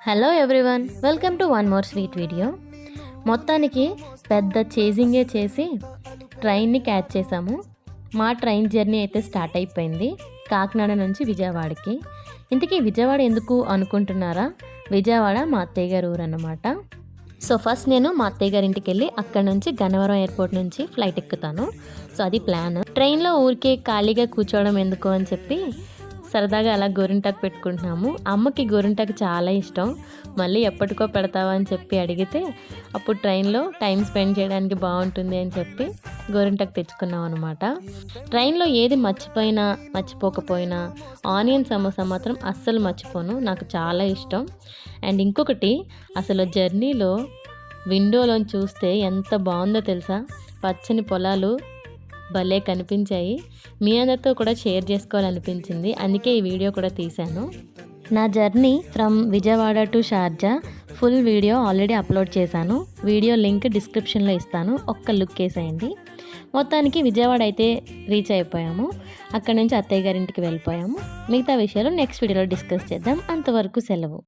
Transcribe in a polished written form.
Hello everyone, welcome to one more sweet video. మొత్తానికి పెద్ద చేజింగే చేసి ట్రైన్ని క్యాచ్ చేసాము. మా ట్రైన్ జర్నీ అయితే స్టార్ట్ అయిపోయింది కాకినాడ నుంచి విజయవాడకి. ఇంతకీ విజయవాడ ఎందుకు అనుకుంటున్నారా? విజయవాడ మా అత్తయ్య గారి ఊరు అన్నమాట. సో ఫస్ట్ నేను మా అత్తయ్య గారి ఇంటికి వెళ్ళి అక్కడ నుంచి గన్నవరం ఎయిర్పోర్ట్ నుంచి ఫ్లైట్ ఎక్కుతాను. సో అది ప్లాన్. ట్రైన్లో ఊరికే ఖాళీగా కూర్చోవడం ఎందుకు అని చెప్పి సరదాగా అలా గోరింటాకు పెట్టుకుంటున్నాము. అమ్మకి గోరింటాకు చాలా ఇష్టం. మళ్ళీ ఎప్పటికో పెడతావా అని చెప్పి అడిగితే అప్పుడు ట్రైన్లో టైం స్పెండ్ చేయడానికి బాగుంటుంది అని చెప్పి గోరింటాకు తెచ్చుకున్నాం అనమాట. ట్రైన్లో ఏది మర్చిపోకపోయినా ఆనియన్ సమోసా మాత్రం అస్సలు మర్చిపోను. నాకు చాలా ఇష్టం. అండ్ ఇంకొకటి, అసలు జర్నీలో విండోలోని చూస్తే ఎంత బాగుందో తెలుసా? పచ్చని పొలాలు భలే కనిపించాయి. మీ అందరితో కూడా షేర్ చేసుకోవాలనిపించింది, అందుకే ఈ వీడియో కూడా తీశాను. నా journey from Vijayawada to Sharjah full video already upload చేశాను. వీడియో లింక్ డిస్క్రిప్షన్లో ఇస్తాను, ఒక్క లుక్ వేసేయండి. మొత్తానికి విజయవాడ అయితే రీచ్ అయిపోయాము. అక్కడ నుంచి అత్తయ్య గారింటికి వెళ్ళిపోయాము. మిగతా విషయాలు నెక్స్ట్ వీడియోలో డిస్కస్ చేద్దాం. అంతవరకు సెలవు.